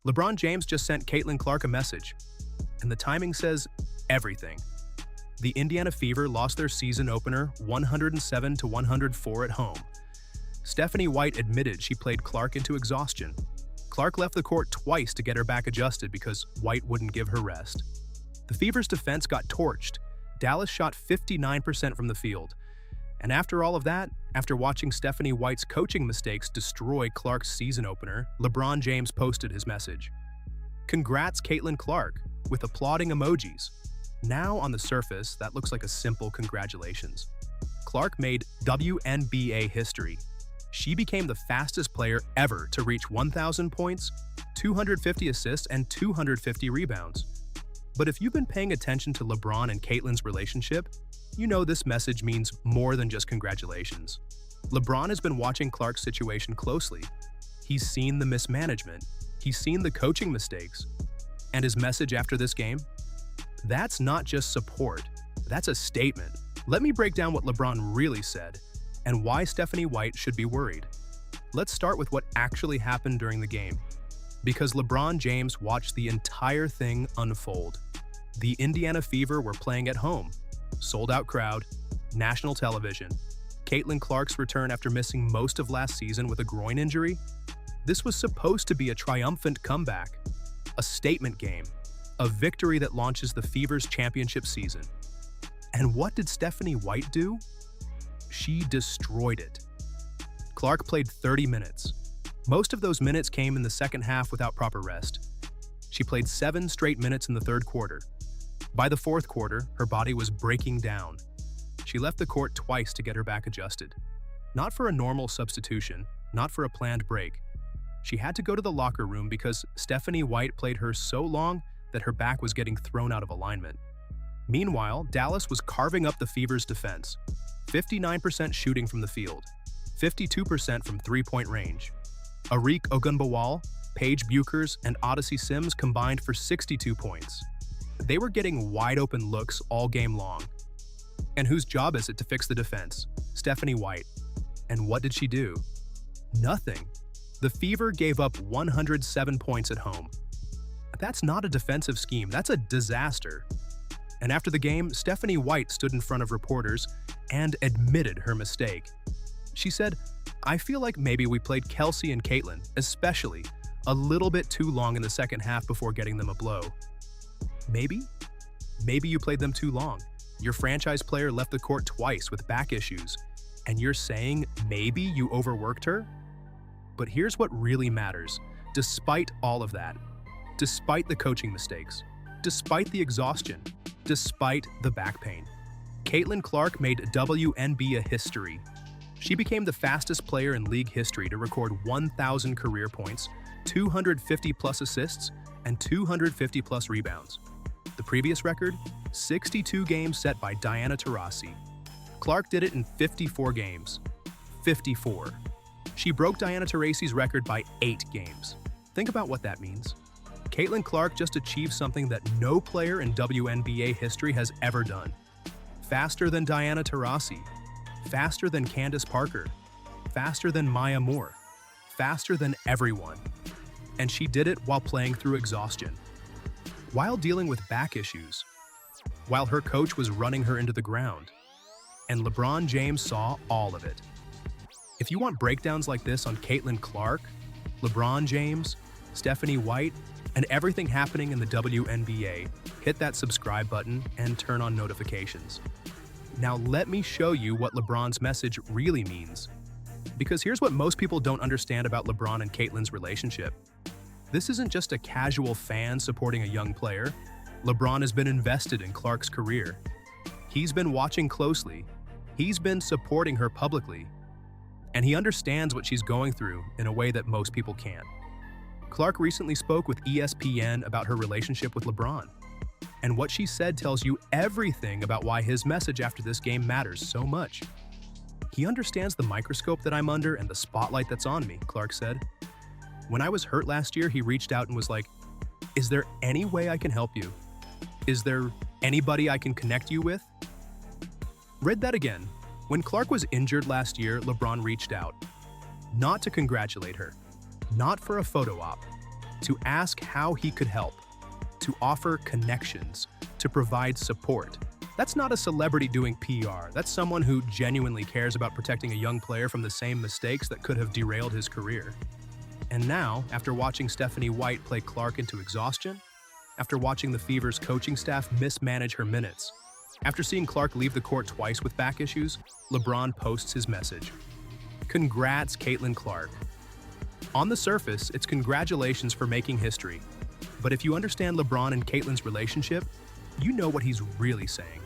LeBron James just sent Caitlin Clark a message, and the timing says everything. The Indiana Fever lost their season opener 107-104 at home. Stephanie White admitted she played Clark into exhaustion. Clark left the court twice to get her back adjusted because White wouldn't give her rest. The Fever's defense got torched. Dallas shot 59% from the field. And after all of that, after watching Stephanie White's coaching mistakes destroy Clark's season opener, LeBron James posted his message. "Congrats, Caitlin Clark," with applauding emojis. Now on the surface, that looks like a simple congratulations. Clark made WNBA history. She became the fastest player ever to reach 1,000 points, 250 assists, and 250 rebounds. But if you've been paying attention to LeBron and Caitlin's relationship, you know this message means more than just congratulations. LeBron has been watching Clark's situation closely. He's seen the mismanagement, he's seen the coaching mistakes, and his message after this game? That's not just support, that's a statement. Let me break down what LeBron really said and why Stephanie White should be worried. Let's start with what actually happened during the game, because LeBron James watched the entire thing unfold. The Indiana Fever were playing at home, sold-out crowd, national television. Caitlin Clark's return after missing most of last season with a groin injury? This was supposed to be a triumphant comeback, a statement game, a victory that launches the Fever's championship season. And what did Stephanie White do? She destroyed it. Clark played 30 minutes. Most of those minutes came in the second half without proper rest. She played 7 straight minutes in the third quarter. By the fourth quarter, her body was breaking down. She left the court twice to get her back adjusted. Not for a normal substitution, not for a planned break. She had to go to the locker room because Stephanie White played her so long that her back was getting thrown out of alignment. Meanwhile, Dallas was carving up the Fever's defense. 59% shooting from the field, 52% from three-point range. Arik Ogunbowale, Paige Buchers, and Odyssey Sims combined for 62 points. They were getting wide-open looks all game long. And whose job is it to fix the defense? Stephanie White. And what did she do? Nothing. The Fever gave up 107 points at home. That's not a defensive scheme, that's a disaster. And after the game, Stephanie White stood in front of reporters and admitted her mistake. She said, "I feel like maybe we played Kelsey and Caitlin, especially, a little bit too long in the second half before getting them a blow." Maybe? Maybe you played them too long. Your franchise player left the court twice with back issues, and you're saying maybe you overworked her? But here's what really matters. Despite all of that, despite the coaching mistakes, despite the exhaustion, despite the back pain, Caitlin Clark made WNBA history. She became the fastest player in league history to record 1,000 career points, 250-plus assists, and 250-plus rebounds. The previous record? 62 games set by Diana Taurasi. Clark did it in 54 games. 54. She broke Diana Taurasi's record by 8 games. Think about what that means. Caitlin Clark just achieved something that no player in WNBA history has ever done. Faster than Diana Taurasi. Faster than Candace Parker. Faster than Maya Moore. Faster than everyone. And she did it while playing through exhaustion. While dealing with back issues. While her coach was running her into the ground. And LeBron James saw all of it. If you want breakdowns like this on Caitlin Clark, LeBron James, Stephanie White, and everything happening in the WNBA, hit that subscribe button and turn on notifications. Now let me show you what LeBron's message really means. Because here's what most people don't understand about LeBron and Caitlin's relationship. This isn't just a casual fan supporting a young player. LeBron has been invested in Clark's career. He's been watching closely. He's been supporting her publicly. And he understands what she's going through in a way that most people can't. Clark recently spoke with ESPN about her relationship with LeBron. And what she said tells you everything about why his message after this game matters so much. "He understands the microscope that I'm under and the spotlight that's on me," Clark said. "When I was hurt last year, he reached out and was like, 'Is there any way I can help you? Is there anybody I can connect you with?'" Read that again. When Clark was injured last year, LeBron reached out. Not to congratulate her. Not for a photo op. to ask how he could help, to offer connections, to provide support. That's not a celebrity doing PR. That's someone who genuinely cares about protecting a young player from the same mistakes that could have derailed his career. And now, after watching Stephanie White play Clark into exhaustion, after watching the Fever's coaching staff mismanage her minutes, after seeing Clark leave the court twice with back issues, LeBron posts his message. Congrats, Caitlin Clark. On the surface, it's congratulations for making history. But if you understand LeBron and Caitlin's relationship, you know what he's really saying.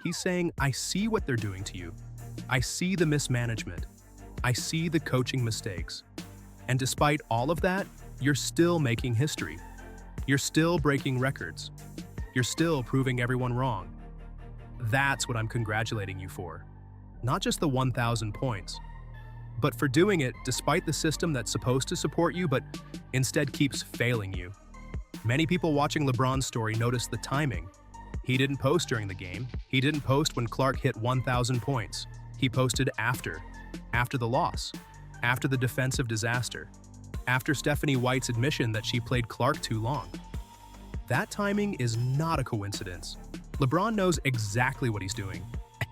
He's saying, I see what they're doing to you. I see the mismanagement. I see the coaching mistakes. And despite all of that, you're still making history. You're still breaking records. You're still proving everyone wrong. That's what I'm congratulating you for. Not just the 1,000 points, but for doing it despite the system that's supposed to support you but instead keeps failing you. Many people watching LeBron's story noticed the timing. He didn't post during the game. He didn't post when Clark hit 1,000 points. He posted after the loss, after the defensive disaster, after Stephanie White's admission that she played Clark too long. That timing is not a coincidence. LeBron knows exactly what he's doing.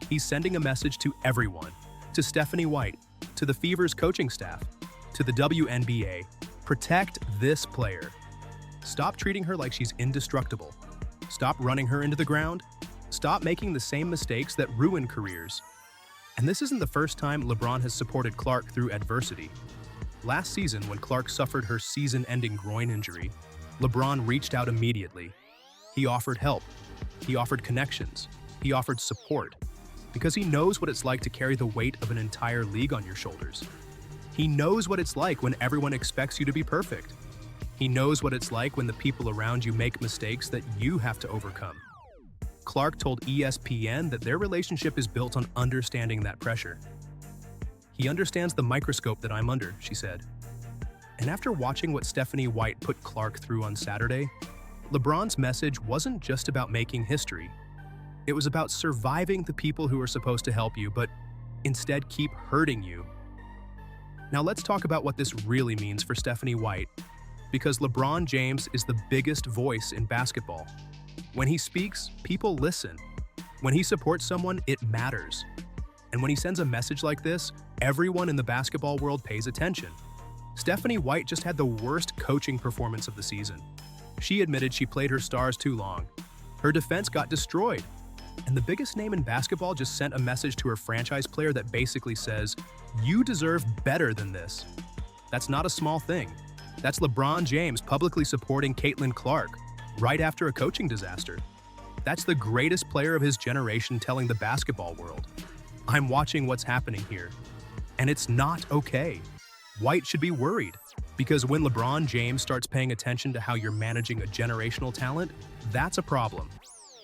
He's sending a message to everyone, to Stephanie White, to the Fever's coaching staff, to the WNBA. Protect this player. Stop treating her like she's indestructible. Stop running her into the ground. Stop making the same mistakes that ruin careers. And this isn't the first time LeBron has supported Clark through adversity. Last season, when Clark suffered her season-ending groin injury, LeBron reached out immediately. He offered help. He offered connections. He offered support. Because he knows what it's like to carry the weight of an entire league on your shoulders. He knows what it's like when everyone expects you to be perfect. He knows what it's like when the people around you make mistakes that you have to overcome. Clark told ESPN that their relationship is built on understanding that pressure. He understands the microscope that I'm under, she said. And after watching what Stephanie White put Clark through on Saturday, LeBron's message wasn't just about making history. It was about surviving the people who are supposed to help you, but instead keep hurting you. Now let's talk about what this really means for Stephanie White, because LeBron James is the biggest voice in basketball. When he speaks, people listen. When he supports someone, it matters. And when he sends a message like this, everyone in the basketball world pays attention. Stephanie White just had the worst coaching performance of the season. She admitted she played her stars too long. Her defense got destroyed. And the biggest name in basketball just sent a message to her franchise player that basically says, you deserve better than this. That's not a small thing. That's LeBron James publicly supporting Caitlin Clark right after a coaching disaster. That's the greatest player of his generation telling the basketball world, I'm watching what's happening here. And it's not okay. White should be worried, because when LeBron James starts paying attention to how you're managing a generational talent, that's a problem.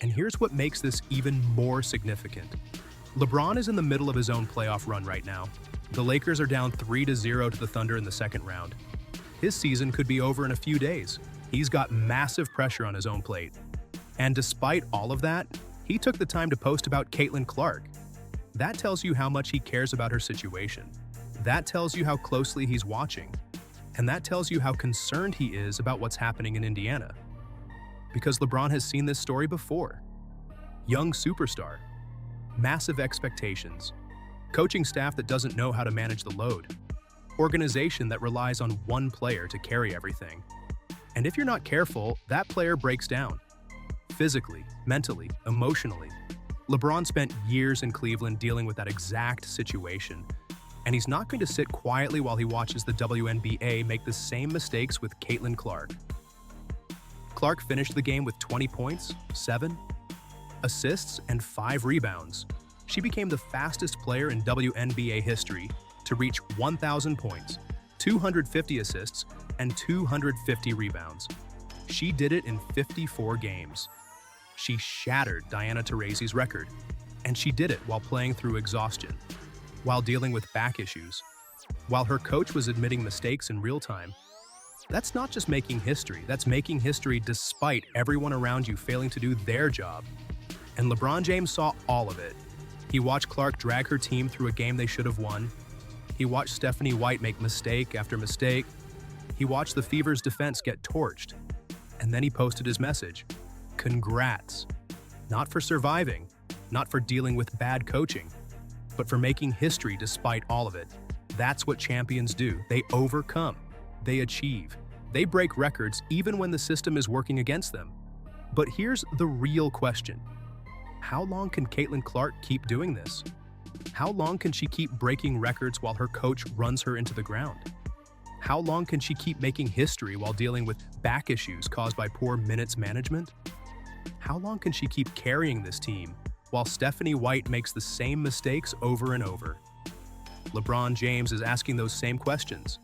And here's what makes this even more significant. LeBron is in the middle of his own playoff run right now. The Lakers are down 3-0 to the Thunder in the second round. His season could be over in a few days. He's got massive pressure on his own plate. And despite all of that, he took the time to post about Caitlin Clark. That tells you how much he cares about her situation. That tells you how closely he's watching. And that tells you how concerned he is about what's happening in Indiana. Because LeBron has seen this story before. Young superstar, massive expectations, coaching staff that doesn't know how to manage the load, organization that relies on one player to carry everything. And if you're not careful, that player breaks down. Physically, mentally, emotionally. LeBron spent years in Cleveland dealing with that exact situation. And he's not going to sit quietly while he watches the WNBA make the same mistakes with Caitlin Clark. Clark finished the game with 20 points, 7 assists, and 5 rebounds. She became the fastest player in WNBA history to reach 1,000 points, 250 assists, and 250 rebounds. She did it in 54 games. She shattered Diana Taurasi's record, and she did it while playing through exhaustion, while dealing with back issues, while her coach was admitting mistakes in real time. That's not just making history, that's making history despite everyone around you failing to do their job. And LeBron James saw all of it. He watched Clark drag her team through a game they should have won. He watched Stephanie White make mistake after mistake. He watched the Fever's defense get torched, and then he posted his message. Congrats. Not for surviving, not for dealing with bad coaching, but for making history despite all of it. That's what champions do. They overcome. They achieve. They break records even when the system is working against them. But here's the real question. How long can Caitlin Clark keep doing this? How long can she keep breaking records while her coach runs her into the ground? How long can she keep making history while dealing with back issues caused by poor minutes management? How long can she keep carrying this team while Stephanie White makes the same mistakes over and over? LeBron James is asking those same questions,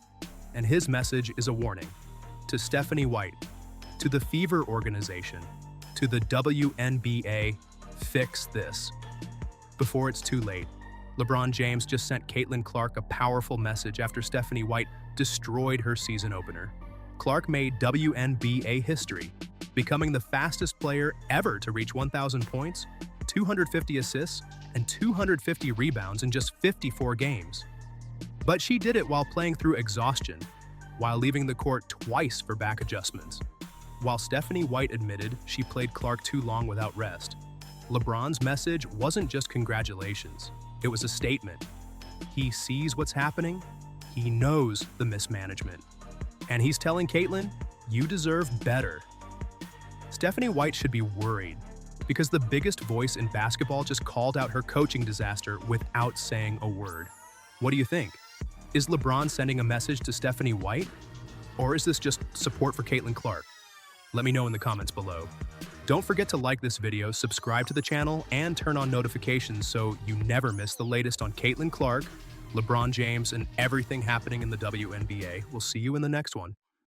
and his message is a warning to Stephanie White, to the Fever organization, to the WNBA, fix this. Before it's too late, LeBron James just sent Caitlin Clark a powerful message after Stephanie White destroyed her season opener. Clark made WNBA history, becoming the fastest player ever to reach 1,000 points, 250 assists, and 250 rebounds in just 54 games. But she did it while playing through exhaustion, while leaving the court twice for back adjustments. While Stephanie White admitted she played Clark too long without rest, LeBron's message wasn't just congratulations, it was a statement. He sees what's happening, he knows the mismanagement, and he's telling Caitlin, you deserve better. Stephanie White should be worried because the biggest voice in basketball just called out her coaching disaster without saying a word. What do you think? Is LeBron sending a message to Stephanie White? Or is this just support for Caitlin Clark? Let me know in the comments below. Don't forget to like this video, subscribe to the channel, and turn on notifications so you never miss the latest on Caitlin Clark, LeBron James, and everything happening in the WNBA. We'll see you in the next one.